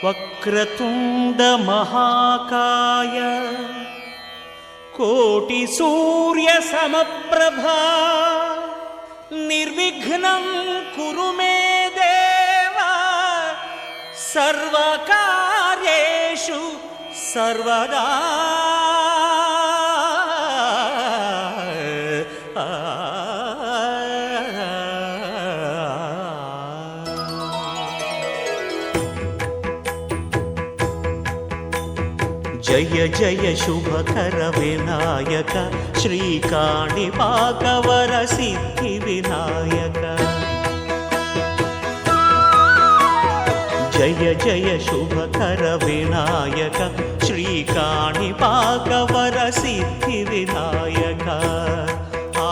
వక్రతుండ మహాకాయ కోటి సూర్య సమప్రభా నిర్విఘ్నం కురు మే దేవ సర్వకార్యేషు సర్వదా. జయ జయ శుభకర వినాయక శ్రీకాణిపాకవర సిద్ధి వినాయక. జయ జయ శుభకర వినాయక శ్రీకాణిపాకవర సిద్ధి వినాయక. ఆ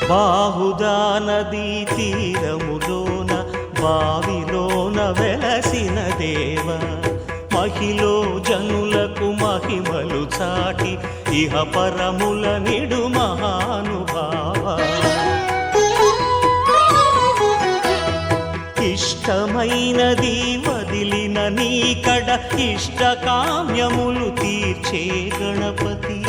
బాహుదా నదీ తీరములోన బావిలోన వెలసిన దేవ మహిలో జనులకు మహిమలు చాటి ఇహ పరముల నిడు మహానుభావ. ఇష్టమైనది వదిలిన నీకడ ఇష్ట కామ్యములు తీర్చే గణపతి.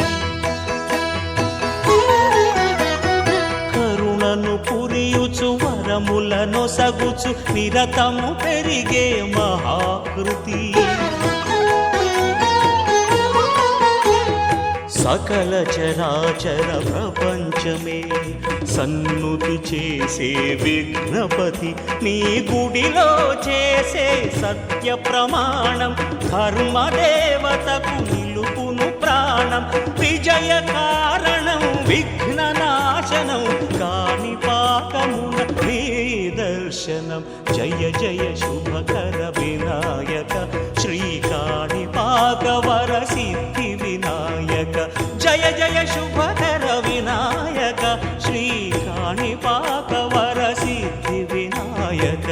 పురియుచు వరములను సగుచు నిరతము పెరిగే మహాకృతి. సకల చరాచర ప్రపంచమే సన్నుతి చేసే విఘ్నపతి నీ గుడిలో చేసే సత్య ప్రమాణం ధర్మదేవతకు నిలుపును ప్రాణం. విజయ కారణం విఘ్న నాశనం కాణిపాకమున నీ దర్శనం. జయ జయ శుభకర వినాయక శ్రీకాణిపాకవర సిద్ధి వినాయక. జయ జయ శుభకర వినాయక శ్రీకాణిపాకవర సిద్ధి వినాయక.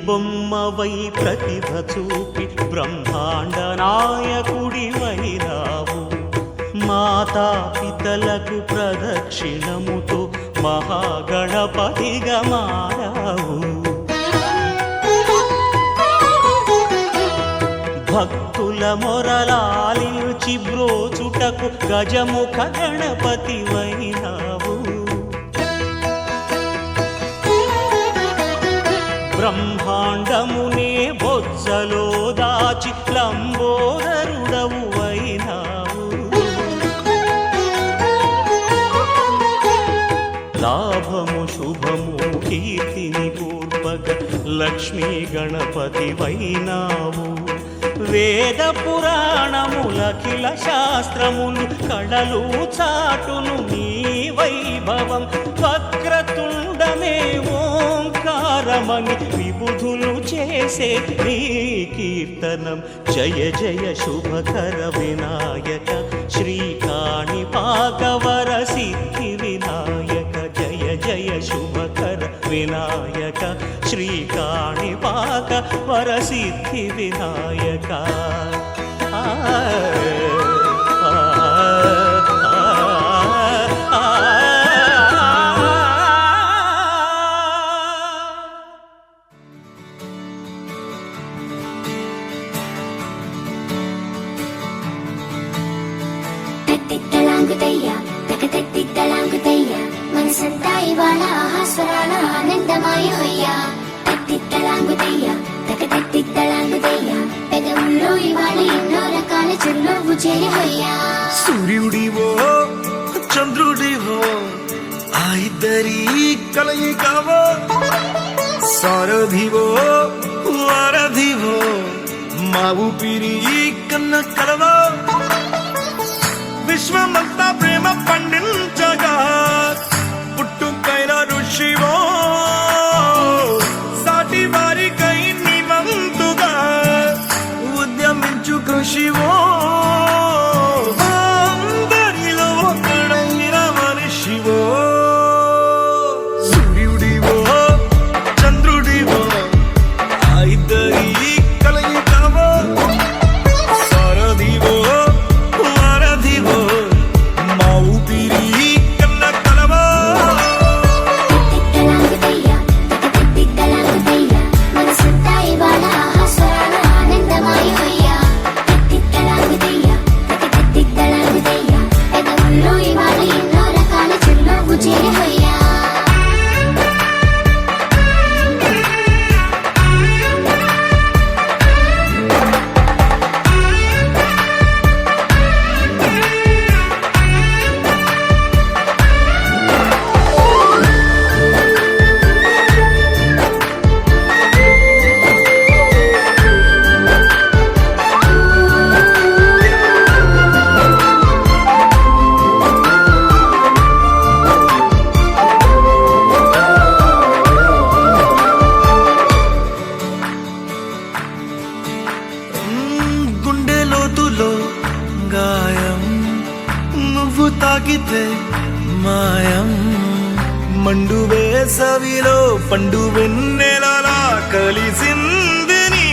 బొమ్మవై ప్రతిభ చూపి బ్రహ్మాండ నాయకుడివైనావు. మాతా పితలకు ప్రదక్షిణముతో మహాగణపతిగా మారావు. భక్తుల మొరలాలించి బ్రోచుటకు గజముఖ గణపతివైనావు. బ్రహ్మాండమునే బొజ్జలో దాచి లంబోదరుడవు అయినావు. లాభము శుభము కీర్తిని పూర్వక లక్ష్మీ గణపతి వైనావు. వేద పురాణములఖిల శాస్త్రములు కళలు చాటును నీ వైభవం. వక్రతుండమే ఓంకారమని విబుధులు చేసే నీ కీర్తనం. జయ జయ శుభకర వినాయక శ్రీకాణిపాకవర సిద్ధి వినాయక. జయ జయ శుభకర వినాయక శ్రీకాణిపాకవర సిద్ధి వినాయక. మనసంతా ఇవాళ ఆహాస్వరాల ఆనందమాయ హొయ్యా. తత్తిత్తలాంగుతయ్యా తకతత్తిత్తలాంగుతయ్యా పెదవుల్లో ఇవాళ ఎన్నో రకాల చిరునవ్వు చేరి హొయ్యా. సూర్యుడివో కలయికవో సారథివో వారధివో మా ఊపిరి కన్న కలవో విశ్వమంతా ప్రేమ పండించగా పుట్టుకైన ఋషివో సాటి వారికై నివంతుగా ఉద్యమించు కృషివో అందరిలో ఒకడైన మనిషివో సూర్యుడివో చంద్రుడివో ఆ ఇద్దరి కలయికవో సారథివో వారధివో మా ఊపిరి కన్న కలవో తిట్టలాగుతయ్యా తిట్టలాగుతయ్యా మనసంతా ఇవాళ ఆస్వాదన ఆనందమయమయ్యా తిట్టలాగుతయ్యా తిట్టలాగుతయ్యా పెదవుల్లో ఇవాళ ఎన్నో రకాల చిరునవ్వు చేరవయ్యా గుండె లోతులో గాయం నువ్వు తాకితే మాయం మండు వేసవిలో పండు వెన్నెలలా కలిసింది నీ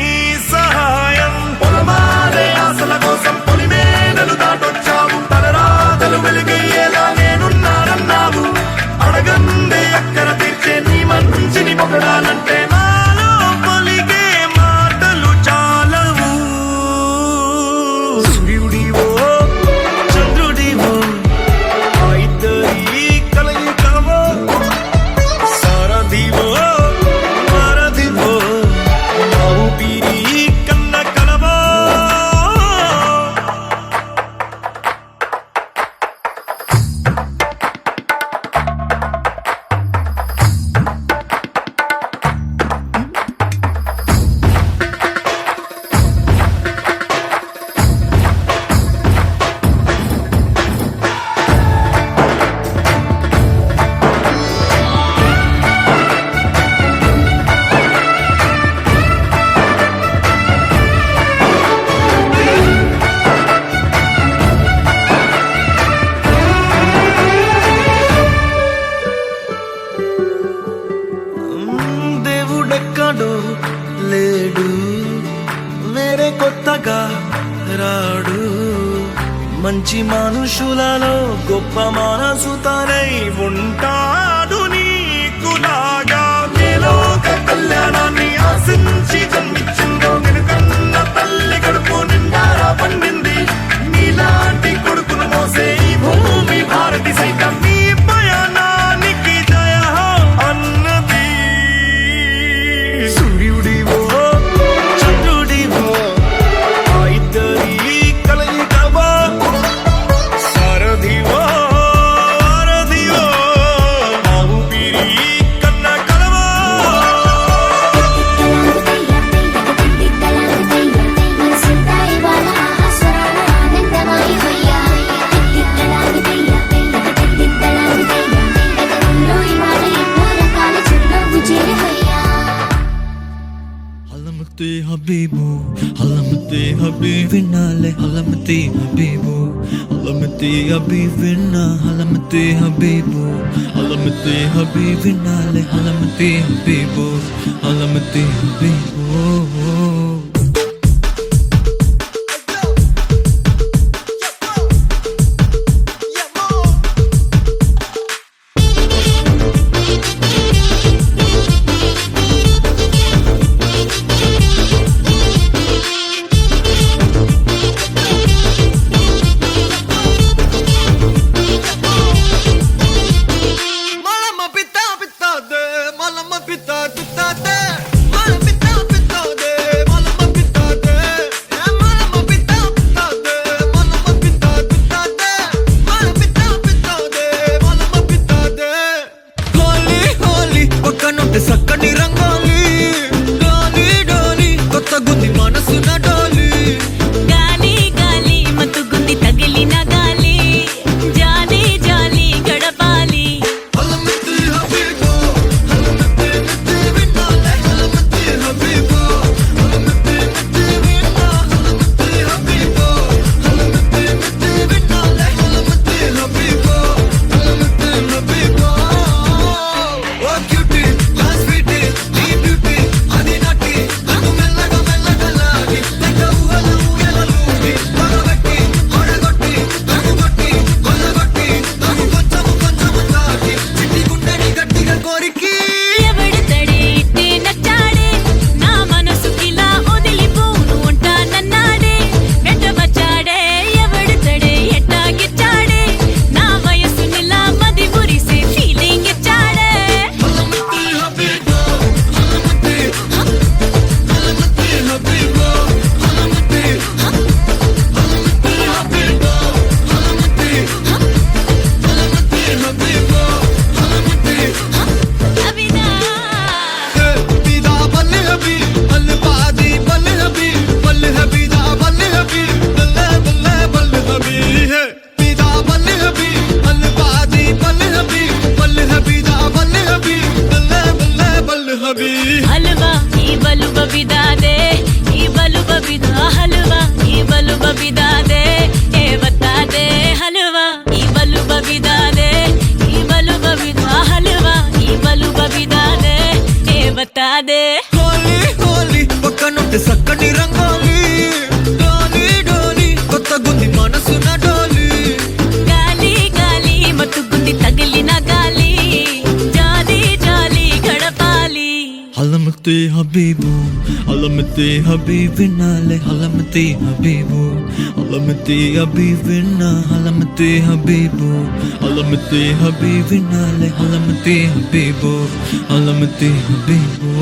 సహాయం పొలమారే ఆశల కోసం పొలిమేనలు దాటొచ్చావు తలరాతలు వెలుగయ్యేలా నేనున్నానన్నావు అడగందే అక్కర తీర్చే నీ మంచిని పొగడాలంటే నాలో పలికే మాటలు చాలవు సూర్యుడివో చంద్రుడివో ఆ ఇద్దరి కలయికవో సారథివో వారధివో మా ఊపిరి కన్న కలవో దేవుడెక్కడో లేడు వేరే కొత్తగా రాడు మంచి మనుషులలో గొప్ప మనసు తనై ఉంటాడు నీకులాగా లోక కళ్యాణాన్ని ఆశించి జన్మించిందో నిన్నుకన్న తల్లి కడుపు నిండారా పండింది నీలాంటి కొడుకును మోసే ఈ భూమి భారతి సైతం నీ పయనానికి జయ అన్నది సూర్యుడివో చంద్రుడివో ఆ ఇద్దరి కలయికవో సారథివో వారధివో మా ఊపిరి కన్న కలవో తిట్టలాగుతయ్యా మనసంతా ఇవాళ ఆస్వాదన ఆనందమయమయ్యా తిట్టలాగుతయ్యా పెదవుల్లో ఇవాళ ఎన్నో రకాల చిరునవ్వు చేరవయ్యా Halamati Habibu, Halamati Habibinale, Halamati Habibu, Halamati Habibina, Halamati Habibu, Halamati Habibinale, Halamati Habibu, Halamati Habibu. Holy, holy. हबी हलवा ಈ ಬಲುಬ ಬಿದಾದೆ ಈ ಬಲುಬ ಬಿದ ಹಲವಾ ಈ ಬಲುಬ ಬಿದಾದೆ ಏ ಬತ್ತಾದೆ ಹಲವಾ ಈ ಬಲುಬ ಬಿದಾದೆ ಈ ಬಲುಬ ಬಿದ ಹಲವಾ ಈ ಬಲುಬ ಬಿದಾದೆ ಏ ಬತ್ತಾದೆ హోలీ హోలీ పక్కనుంటే సక్కని రంగోలి డోలీ డోలీ కొత్త గుంది మనసున డోలీ గాలి గాలి మత్తుగుంది తగిలిన గాలి జాలి జాలి గడపాలి హలమతే హబీబు హలమతే హబీబి నాలే హలమతే హబీబు హలమతే హబీబి నా హలమతే హబీబు హలమతే హబీబి నాలే హలమతే హబీబు హలమతే హబీబు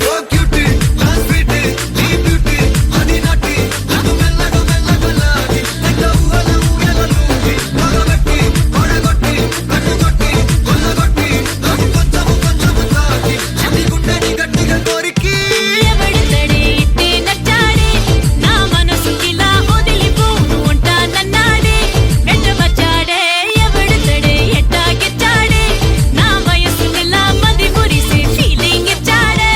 ఓ క్యూటీ లాస్ట్ స్వీటీ నీ బ్యూటీ అది నాటి నాకు మెల్లగా మెల్లగా లాగి లైక్ ఊహల ఊయలూగి మగబెట్టి కొడగొట్టి కట్టుగొట్టి కొల్లగొట్టి నాకు కొంచెము కొంచెము తాకి నీ గుండెని గట్టిగా కోరికి ఎవడితడే ఇట్టే నచ్చాడే నా మనసుకిలా వదిలిపోను ఉంటానన్నాడే వెంటవచ్చాడే ఎవడితడే ఎట్టాగిచ్చాడే నా వయసునిలా మది మురిసి ఫీలింగ్ ఇచ్చాడే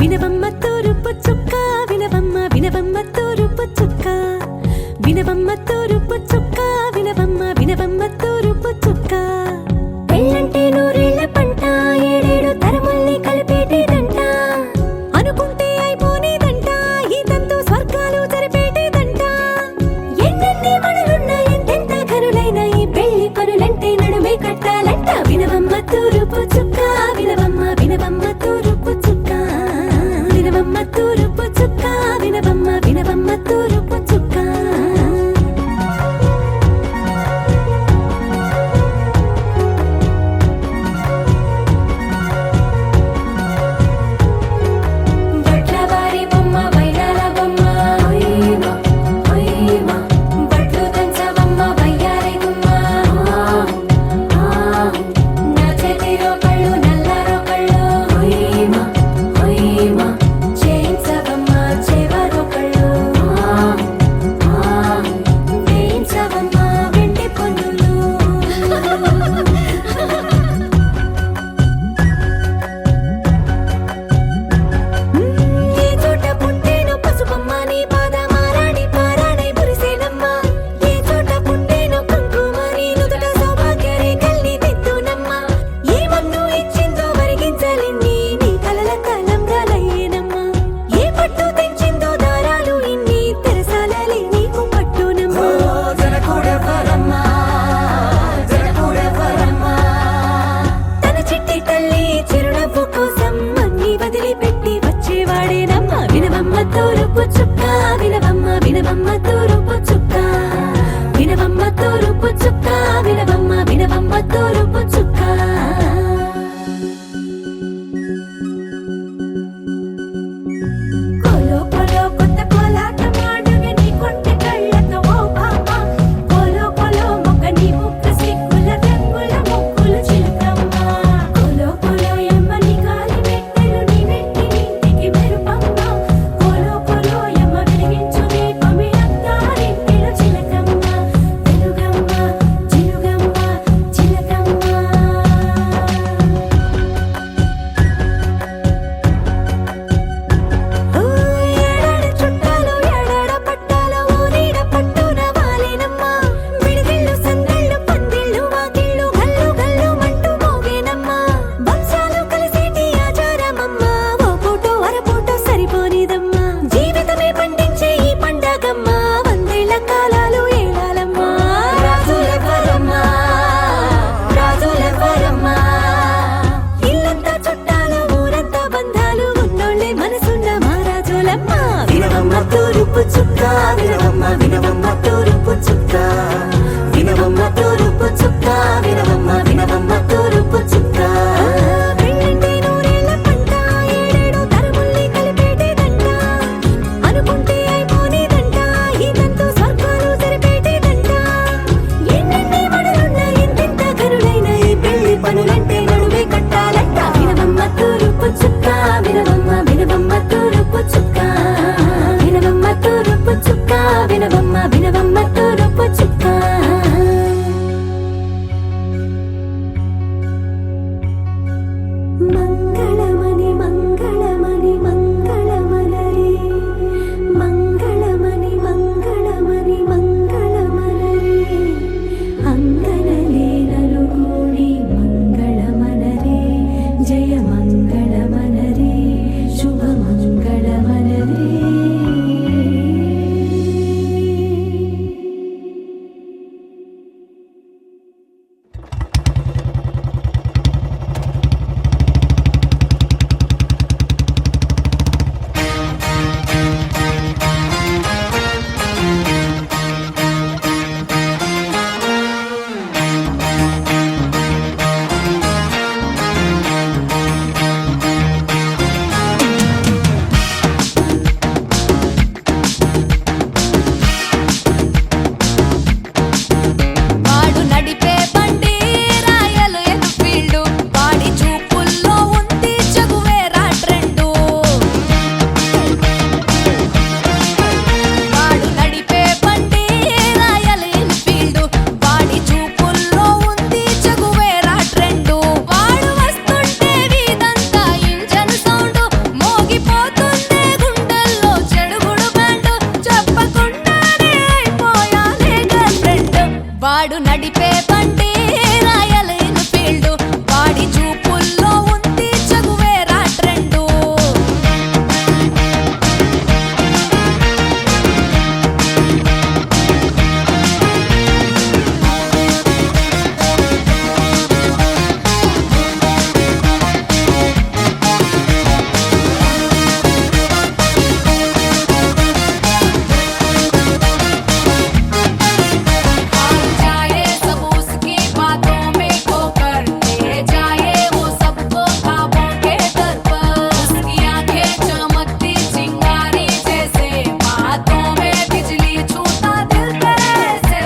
వినవమ్మ తూరుపు చుక్క వినవమ్మ వినవమ్మ తూరుపు చుక్క వినవమ్మ తూరుపు చుక్క వినవమ్మ వినవమ్మ తూరుపు చుక్క పెళ్ళంటే నూరేళ్ల పంట ఏడేడు తరముల్ని కలిపేటేదంట అనుకుంటే అయిపోనేదంట ఈ తంతు స్వర్గాలు జరిపేటేదంట ఎన్నెన్ని మనులున్న ఎంతెంత కరులైన ఈ పెళ్లి పనులంటే నడుమే కట్టాలంట వినవమ్మ తూరుపు చుక్క వినవమ్మ వినవమ్మ తూరుపు చుక్క వినవమ్మ తూరుపు చుక్క వినవమ్మ వినవమ్మ తూరుపు చుక్క వినవమ్మ తూరుపు చుక్క వినవమ్మ తూరుపు చుక్క వినవమ్మ వినవమ్మ తూరుపు చుక్క పెళ్ళంటే నూరేళ్ల పంట ఏడేడు తరముల్ని కలిపేటేదంట అనుకుంటే అయిపోనేదంట ఇదంతా స్వర్గాలు సరిపేటేదంట ఎన్నెన్ని మడులున్న ఎంతెంత కరుడైన ఈ పెళ్లి పనులంటే నడువే కట్టాలంట వినవమ్మ తూరుపు చుక్క వినవమ్మ వినవమ్మ తూరుపు చుక్క వినవమ్మ తూరుపు చుక్క వినవమ్మ వినవమ్మ తూరుపు చుక్క మంగళమణి మంగళమణి మంగళమలరే మంగళమణి మంగళమణి మంగళమలరే అంగనలే నలుగూడి మంగళమనరే జయ మంగళమనరే శుభ మంగళమనరే వాడు నడిపే బండి రాయలు ఎన్ఫీల్డ్ వాడి చూపుల్లో ఉంది చగువేరా ట్రెండు వాడు నడిపే బండి రాయలు ఎన్ఫీల్డ్ వాడి చూపుల్లో ఉంది చగువేరా ట్రెండు వాడు వస్తుంటే వీధంతా ఇంజన్ సౌండ్ మోగిపోతుందే గుండెల్లో చెడుగుడు బ్యాండ్ చెప్పకుండానే అయిపోయానే గర్ల్ ఫ్రెండ్ వాడు నడిపే బండి రాయల్ ఎన్ఫీల్డ్ వాడి చూపుల్లో ఉంది చగువేరా ట్రెండు जाए सब उसकी बातों में खोकर ले जाए वो सबको ख्वाबों के दर पर उसकी आंखें चमकती चिंगारी जैसे बातों में बिजली छूता दिल कैसे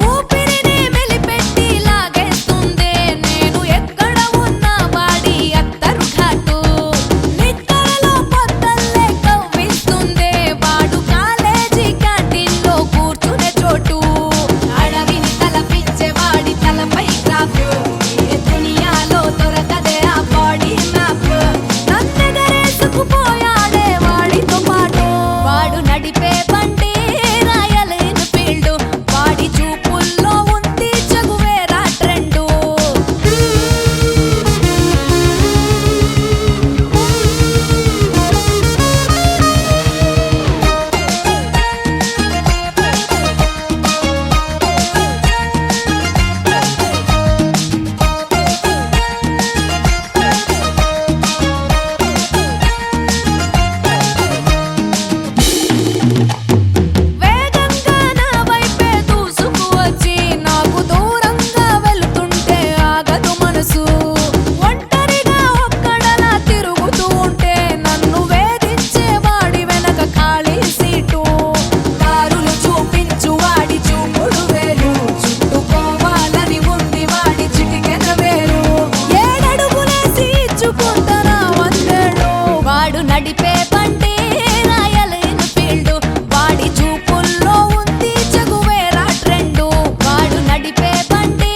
ఊపిరిని మెలిపెట్టి లాగేస్తుందే నేను ఎక్కడ ఉన్నా వాడి అత్తరు ఘాటు నిక్కరలో పొద్దల్లే కవ్విస్తుందే వాడు కాలేజీ క్యాంటీన్లో కూర్చునే చోటు అడవిని తలపించే వాడి తలపై క్రాఫ్ ఏ దునియాలో దొరకదే ఆ బాడీ మ్యాప్ నన్నెగరేసుకుపోయాడే వాడితో పాటు వాడు నడిపే బండి రాయల్ ఎన్ఫీల్డ్ వాడి చూపుల్లో ఉంది చగువేరా ట్రెండు వేగంగా నా వైపే దూసుకు వచ్చి నాకు దూరంగా వెళుతుంటే ఆగదు మనసు ఒంటరిగా ఒక్కడలా తిరుగుతూ ఉంటే నన్ను వేధించే వాడి వెనక ఖాళీ సీటు దారులు చూపించు వాడి చూపుడు వేలు చుట్టుకోవాలని ఉంది వాడి చిటికెన వేలు ఏడడుగులేసి ఇచ్చుకుంటానా వందేళ్ళు వాడు నడిపే బండి రాయల్ ఎన్ఫీల్డ్ వాడి చూపుల్లో ఉంది చగువేరా ట్రెండు వాడు నడిపే బండి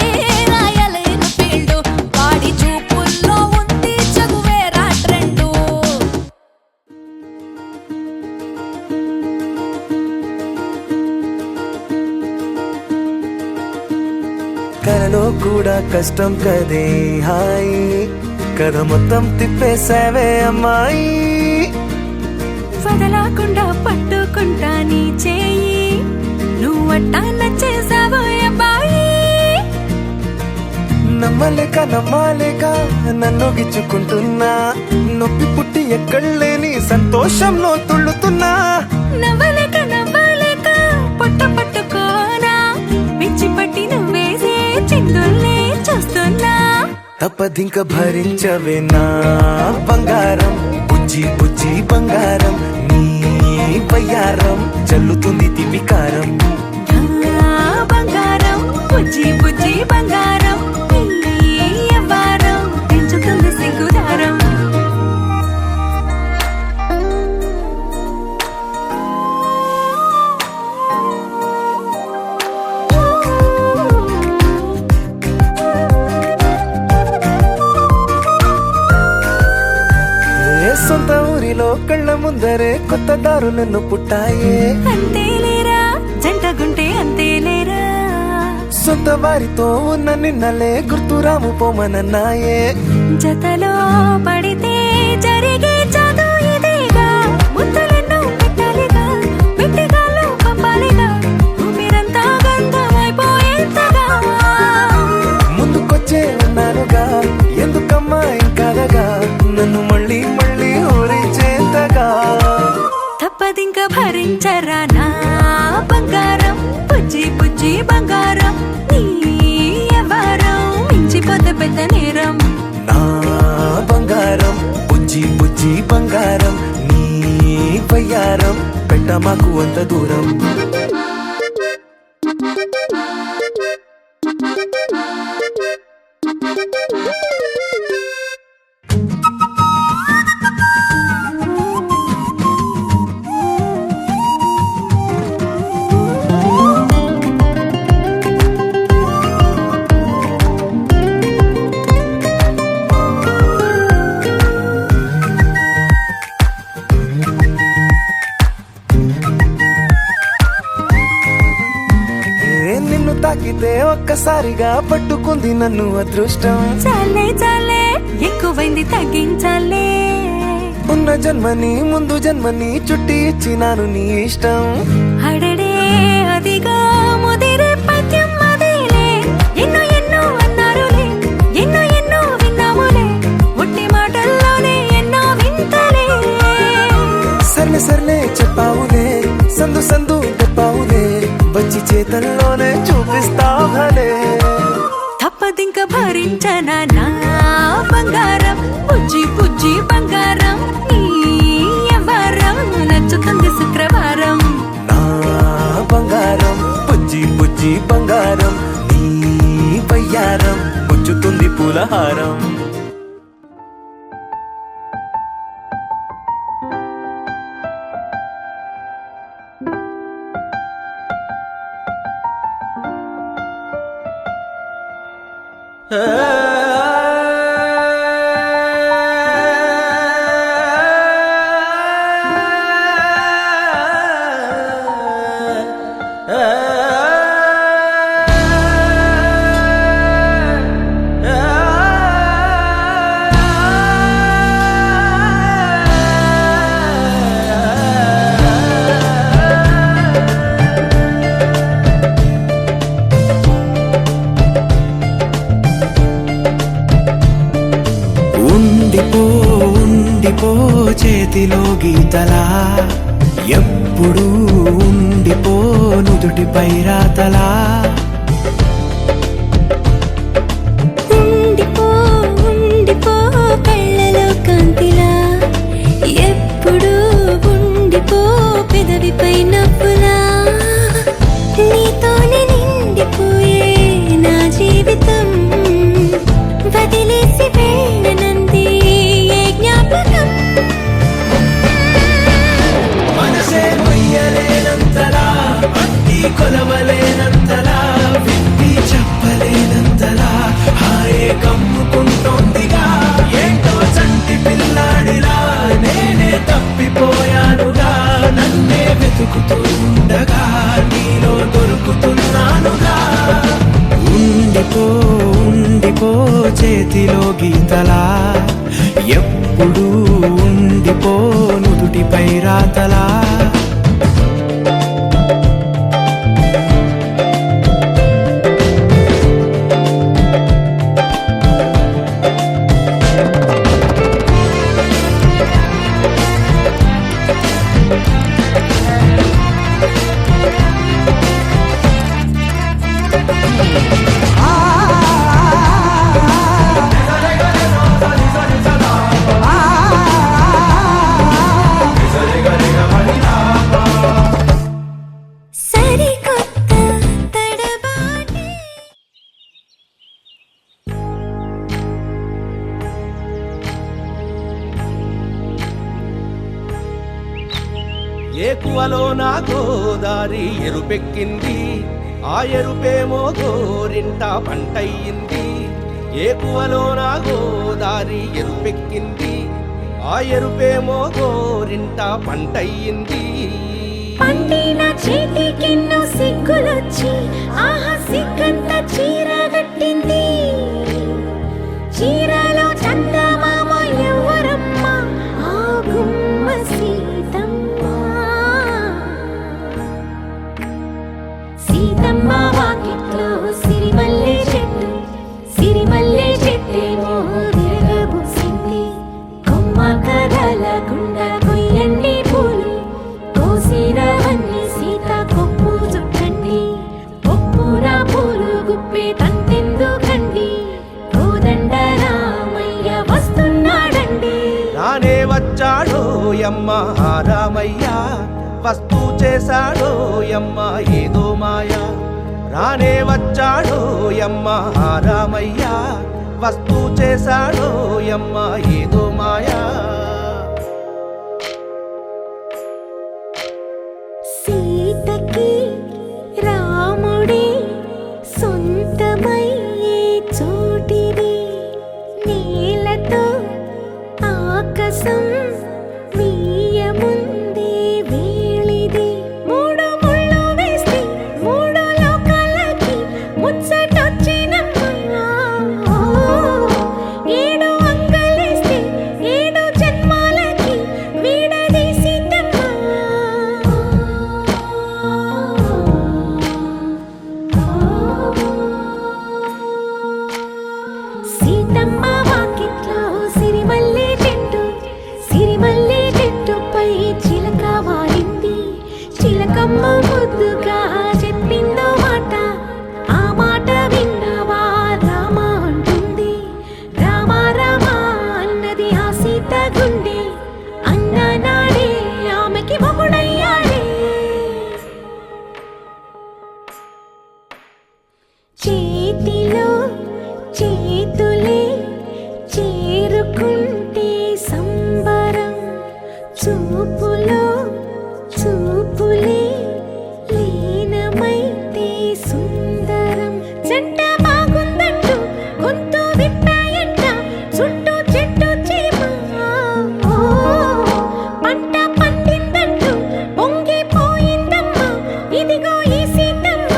రాయల్ ఎన్ఫీల్డ్ వాడి చూపుల్లో ఉంది చగువేరా ట్రెండు కలలో కూడా కష్టం కదే హాయి కథ మొత్తం తిప్పేసావే అమ్మాయి వదలకుండా పట్టుకుంటా నీ చేయి నువ్వట్టా నచ్చేసావో అబ్బాయి నమ్మలేక నమ్మాలేక నన్ను గిచ్చుకుంటున్నా నొప్పి పుట్టి ఎక్కడలేని సంతోషంలో తుళ్ళుతున్నా నవ్వలేక నవ్వలేక పొట్ట పట్టుకోనా పిచ్చి పట్టి నువ్వేసే చిందుల్ని చూస్తున్నా తప్పదింక భరించవే నా బంగారం బుజ్జి బుజ్జి బంగారం నీ బయ్యారం చల్లుతుంది తిమికారం బంగారం బుజ్జి బుజ్జి బంగారం ఈ వ్యవహారం పెంచుతుంది సిగ్గుదారం సొంత ఊరిలో కళ్ళ ముందరే కొత్త దారులను పుట్టాయే అంతేలేరా జంట గుంటే అంతేలేరా సొంత వారితో ఉన్న నిన్నలే గుర్తురాము పోమనన్నాయే జతలో పడితే జరిగే చదు ఇదేగా ముద్దలెన్నో పెట్టాలిగా పెట్టిగాళ్ళు పంపాలిగా ఊపిరంతా గంధమైపోయేంతగా ముందుకొచ్చే ఉన్నానుగా ఎందుకమ్మా ఇంకాదగా నన్ను మళ్ళీ మళ్ళీ ఊరించేంతగా తప్పదింక భరించరా నా బంగారం బుజ్జి బుజ్జి బంగారం నీ వ్యవహారం మించిపోతే పెద్ద నేరం నా బంగారం బుజ్జి బుజ్జి బంగారం నీ బయ్యారం పెట్ట మాకు అంత దూరం నిన్ను తాకితే ఒక్కసారిగా పట్టుకుంది నన్ను అదృష్టం చాలే చాలే ఎక్కువైంది తగ్గించాలే ఉన్న జన్మని ముందు జన్మని చుట్టి ఇచ్చినాను నీ ఇష్టం అడడే అదిగా ముదిరే పద్యం అదేలే ఎన్నో ఎన్నో అన్నారులే ఎన్నో ఎన్నో విన్నాములే ఒట్టి మాటల్లోనే ఎన్నో వింతలే సర్లే సర్లే చెప్పావులే సందు సందు చెప్పావులే వచ్చి చేతల్లోనే చూపిస్తావలే తప్పదింక భరించనా నా బంగారం బుజ్జి బుజ్జి బంగారం నీ వ్యవహారం నచ్చుతుంది శుక్రవారం నా బంగారం బుజ్జి బుజ్జి బంగారం నీ బయ్యారం పుచ్చుతుంది పూలహారం ఉండిపో చేతిలో గీతలా ఎప్పుడు ఉండిపో నుదుటిపై రాతలా ఉండిపో ఉండిపో కళ్ళలో కాంతిలా ఎప్పుడు ఉండిపో పెదవిపై నవ్వులా నీతోనే నిండిపోయే నా జీవితం వదిలేసి వెళ్ళనంది ఏ జ్ఞాపకం మనసే మొయ్యలేనంతలా అట్టి కొలవలేనంతలా విప్పి చెప్పలేనంతలా హాయే కమ్ముకుంటోందిగా ఏంటో చంటి పిల్లాడిలా నేనే తప్పిపోయానుగా నన్నే వెతుకుతూ ఉండగా నీలో దొరుకుతున్నానుగా ఉండిపో చేతిలో గీతలా ఎప్పుడు ఉండిపో నుదుటిపై రాతలా ఏకువలో నా గోదారి ఎరుపెక్కింది ఆ ఎరుపేమో గోరింట పంటయ్యింది ఏకువలో నా గోదారి ఎరుపెక్కింది ఆ ఎరుపేమో గోరింట పంటయ్యింది పండిన చేతికెన్నో సిగ్గులొచ్చి ఆహా సిగ్గంత చీర కట్టింది చీరలో చందమామ ఎవరమ్మ ఆ గుమ్మ సీతమ్మ సీతమ్మ వాకిట్లో సిరిమల్లె చెట్టేమో విరగబూసింది కొమ్మ కదలకుండా కొయ్యండి పూలు కోసిరవన్నీ సీత కొప్పు చుట్టండి కొప్పున పూలు గుప్పే తంతెందుకండి కోదండ రామయ్య వస్తున్నాడండి రానే వచ్చాడో యమ్మ రామయ్య వస్తూ చేశాడో యమ్మ ఏదో మాయా రానే వచ్చాడో యమ్మ రామయ్య వస్తూ చేశాడో యమ్మ ఏదో మాయా సీతకి రాముడే సొంతమయ్యే చోటిది నేలతో ఆకాశం వీయముందే వేళిది మూడు ముళ్ళు వేస్తే మూడు లోకాలకి ముచ్చటొచ్చినమ్మా ఏడు అంగలేస్తే ఏడు జన్మాలకి వీడదీసిందమ్మా సీతమ్మ వాకిట్లో సిరిమల్లె చెట్టుపై చిలక వాలింది చిలకమ్మ ముద్దుగా చెప్పిందో మాట ఆ మాట విన్నవా రామ అంటుంది రామ రామ అన్నది ఆ సీత గుండె అన్న నాడే ఆమెకి మొగుడయ్యాడే చేతిలో చేతులే చేరుకుంటే సంబరం చూపులో చూపులే లీనమైతే సుందరం జంట బాగుందంటూ గొంతు విప్పాయంట చుట్టూ చెట్టు చీమ పంట పండిందంటూ పొంగిపోయిందమ్మా ఇదిగో ఈ సీతమ్మ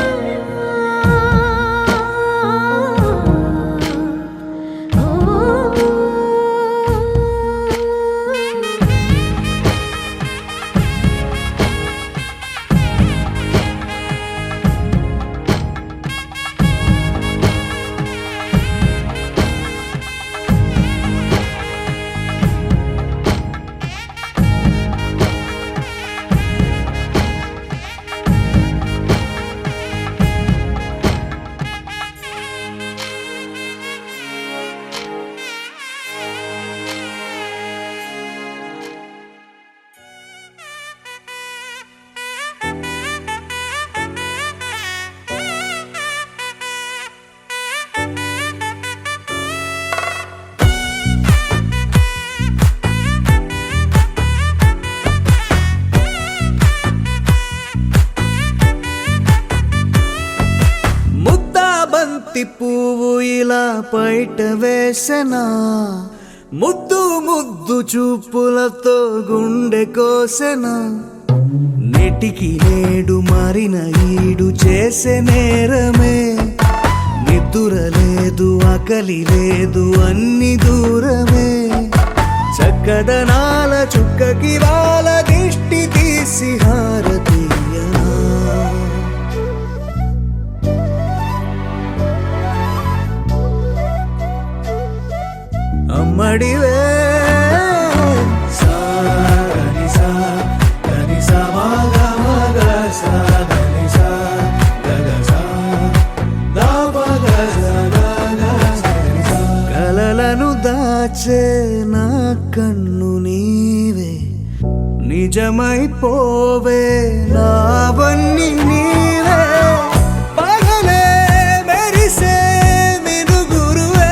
బంతి పువ్వు ఇలా బయట వేసెనా ముద్దు ముద్దు చూపులతో గుండె కోసెనా నెటికి నేడు మారిన ఈడు చేసే నేరమే నిద్ర లేదు ఆకలి లేదు అన్ని దూరమే చక్కదనాల చుక్కకి వాళ్ళ దిష్టి తీసి హారతీయనా అమ్మడివే కలలను దాచే నా కన్ను నీవే నిజమైపోవే నావన్నీ నీవే పగలే మెరిసే మినుగురువే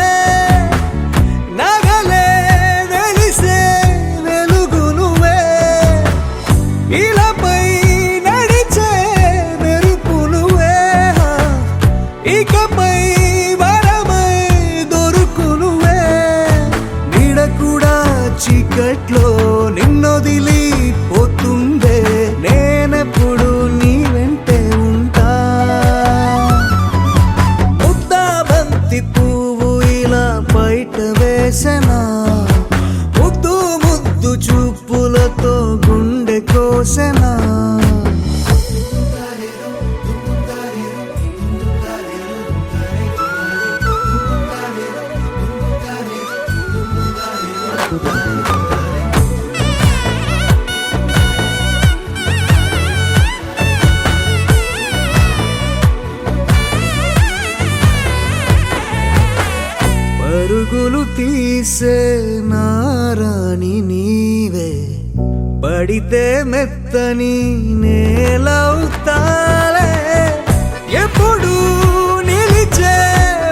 నగలే వెలిసే వెలుగు నువ్వే ఇలా చీకట్లో నిన్నొదిలి పోతుందే నేనెప్పుడు నీ వెంటే ఉంటా ముద్దా బంతి పువ్వు ఇలా బయట వేసెనా ముద్దు ముద్దు చూపులతో గుండె కోసెనా పరుగులు తీసే నారాణి నీవే పడితే మెత్తని నేలవుతాలే ఎప్పుడు నిలిచే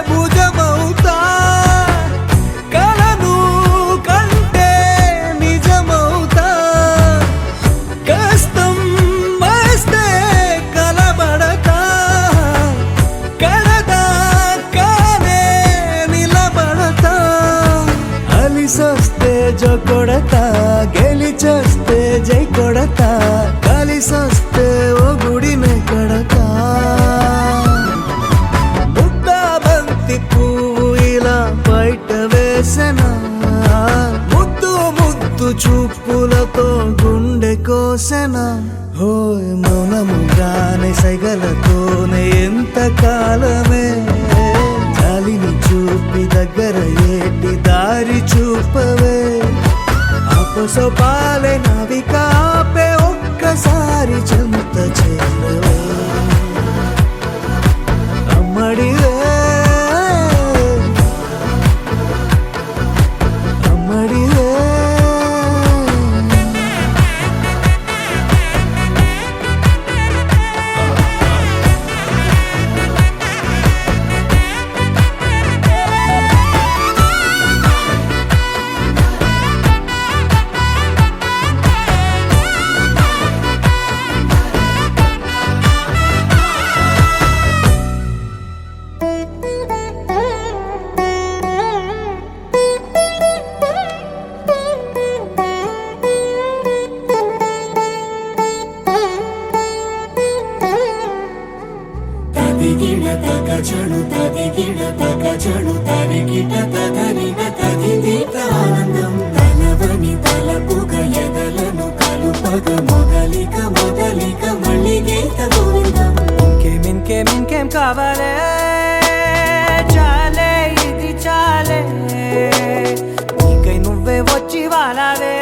భుజమవుతా కలను కంటే నిజమవుతా కష్టం వస్తే కలబడతా కడదాకానే నిలబడతా అలిసొస్తే జో కొడతా గెలిచొస్తే జై కొడతా కలిసొస్తే ఓ గుడినే కడతా ముద్దా బంతి పువ్వు ఇలా బయట వేసెనా ముద్దు ముద్దు చూపులతో గుండె కోసెనా హోయ్ మౌనముగానే సైగలతోనే ఎంత కాలమే గాలిని చూపి దగ్గర ఏటి దారి చూపవే అపసోపాలే నవికాపే ఒక్కసారి చెంత చేరవే అమ్మడివే అమ్మడివే తదిగిడ తగజడు తదిగిడ తగజడు తరిగిట తదరిన తదిదీత ఆనందం తలవని తలపుగ ఎదలను కలుపగ మొదలిక మొదలిక మళ్ళీ గీత గోవిందం ఇంకేం కావాలే చాలే ఇది చాలే నీకై నువ్వే వచ్చి వాలావే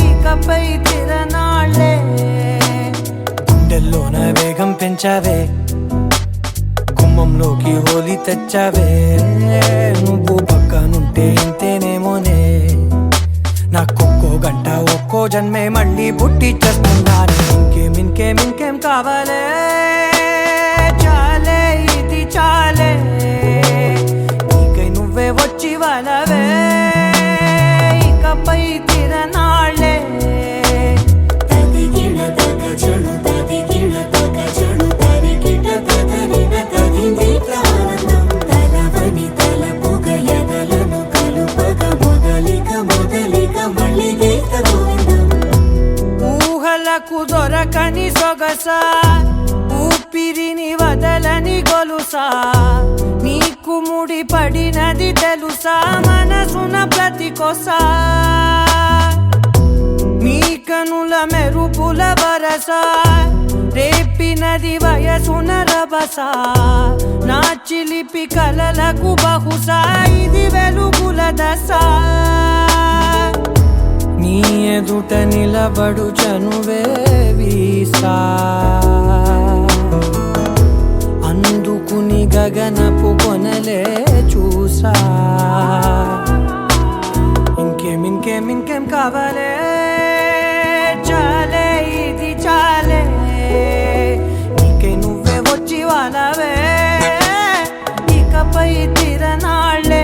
ఇకపై తిరనాళ్ళే గుండెల్లోన వేగం పెంచావే గుమ్మంలోకి హోలీ తెచ్చావే నువ్వు పక్కనుంటే ఇంతేనేమోనే నాకొక్కో గంట ఒక్కో జన్మే మళ్ళీ పుట్టి చేస్తున్నాను ఇంకేం కావాలే చాలే ఇది చాలే నీకై నువ్వే వచ్చి వాళ్ళవే ఇకపై తిరనాళ్ళే తదిగిడ తగజడు తదిగిడ తగజడు తరిగిట తదరిన తదిదీత ఆనందం తలవని తలపుగ ఎదలను కలుపగ మొదలిక మొదలిక మళ్ళీ గీత గోవిందం ఊహలకు దొరకని సొగసా ఊపిరిని వదలని గొలుసా నీకు ముడి పడినది తెలుసా మనసున ప్రతి కొసా నీ కనుల మెరుపుల వరస రేపినది వయసున రభస నా చిలిపి కలలకు బహుశా ఇది వెలుగుల దశ నీ ఎదుట నిలబడు చనువే వీసా అందుకుని గగనపు కొనలే చూసా ఇంకేం కావాలే చాలే ఇది చాలే నీకై నువ్వే వచ్చి వాళ్ళవే ఇకపై తిరనాళ్ళే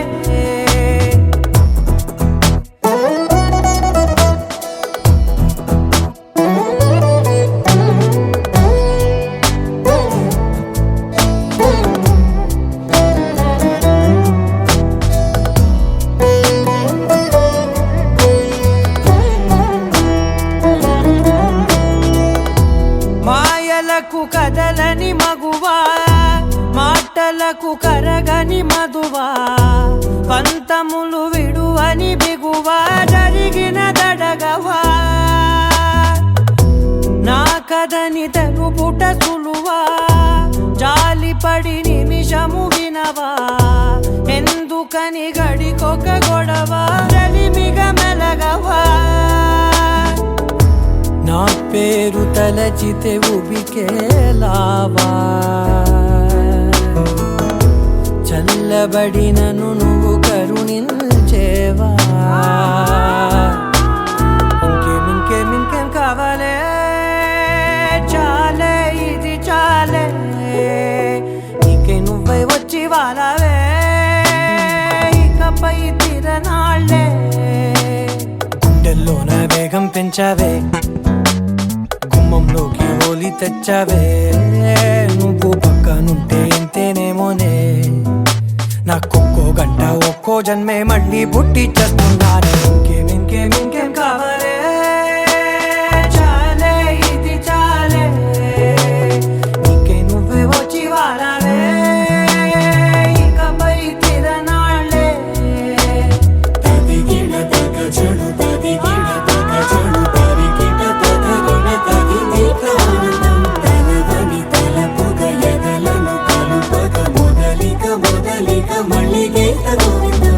కాదని తెలుపుట సులువా జాలిపడి నిమిషము వినవా ఎందుకని గడికొక గొడవ రవిమిగ మెలగవా నా పేరు తలచితే ఉబికేలావా చల్లబడినను నువ్వు కరుణించేవా ఇంకేం కావాలే చాలే ఇది చాలే నీకే నువ్వై వచ్చి వాళ్ళవే ఇకపై తిరనాళ్ళే గుండెల్లోన వేగం పెంచావే గుమ్మంలోకి హోలీ తెచ్చావే నువ్వు పక్కనుంటే ఇంతేనేమోనే నాకొక్కో గంట ఒక్కో జన్మే మళ్ళీ పుట్టి చేస్తున్నానే ఇంకేం కావాలే చాలే ఇది చాలే నీకే నువ్వే వచ్చి వాడాలే ఇకపై తిరనాళ్ళే తదిగిన తగ చెడు తదిగిన తగ చెడు తరిగిన తదగిన తగింది ప్రాణం తలవని తలపుగ ఎదలను కలుపగ మొదలిక మళ్ళీ గీత గోవిందం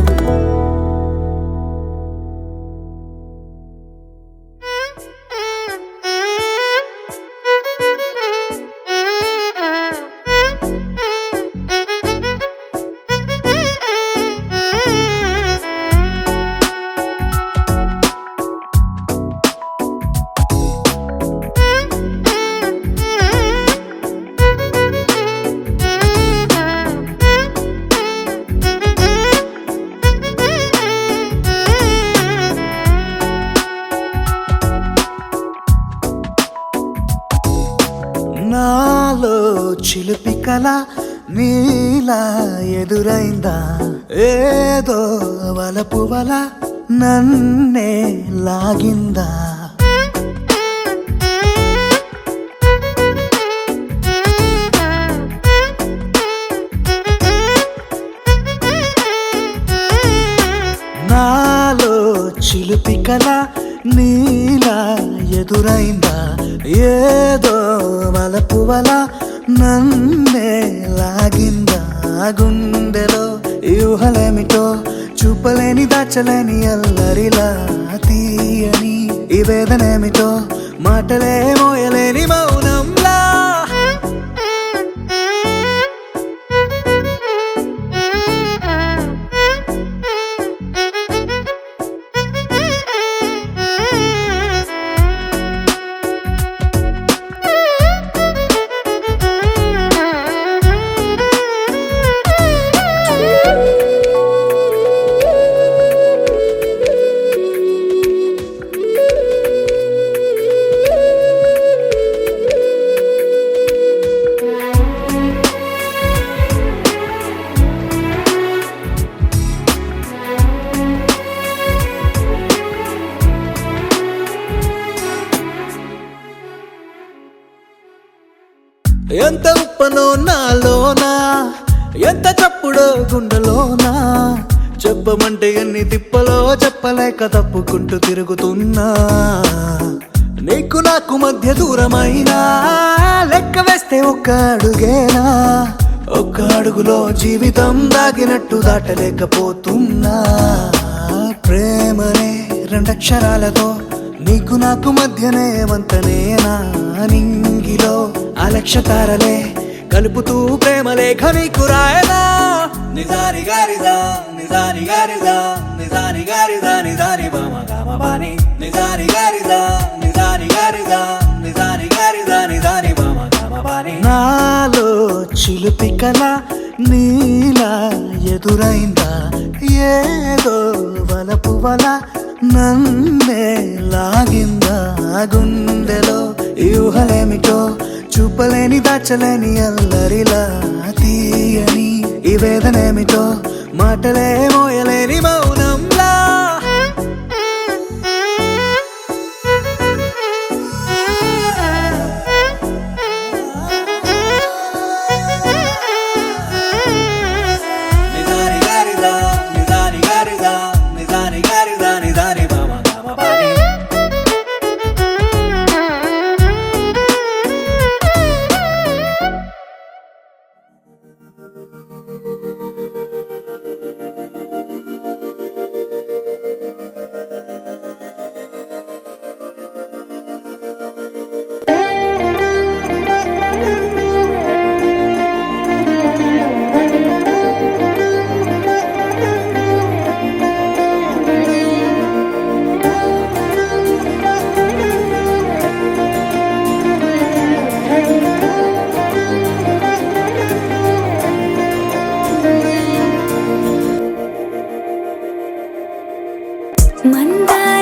నాలో చిలిపి కల నీలా ఎదురైందా ఏదో వలపు వల నన్నే లాగిందా నాలో చిలిపి కల నీలా ఎదురైందా ఏదో వలపు వల నన్నే లాగిందా గుండెలో యూహలేమిటో చూపలేని దాచలేని అల్లరిలా తీయని ఈ వేదనేమిటో మాటలే మోయలేని మౌనంలా ఎంత ఉప్పనో నాలోనా ఎంత చప్పుడో గుండెలోనా చెప్పమంటే ఎన్ని తిప్పలో చెప్పలేక తప్పుకుంటూ తిరుగుతున్నా నీకు నాకు మధ్య దూరమైనా లెక్క వేస్తే ఒక్క అడుగేనా ఒక్క అడుగులో జీవితం దాగినట్టు దాటలేకపోతున్నా ప్రేమనే రెండక్షరాలతో నీకు నాకు మధ్యనే వంతనేనా నింగిలో అలక్షతారలే కలుపుతూ ప్రేమ లేఖ నీకు రాయనా నిజాని గారిదా నిజాని గారిదా నిజాని గారిదా నిజాని బామ గామ బాని నిజాని గారిదా నిజాని గారిదా నిజాని గారిదా నిజాని బామ గామ బాని నాలో చిలిపి కల నీలా ఎదురైందా ఏదో వలపు వల నన్నే లాగిందా గుండెలో యూహలేమిటో చూపలేని దాచలేని అల్లరిలా తీయని ఈ వేదనేమిటో మాటలే మోయలేని మౌనంలా నిజాని గారిదా నిజాని గారిదా నిజాని గారిదా నిజాని బామ గామ బాని మందార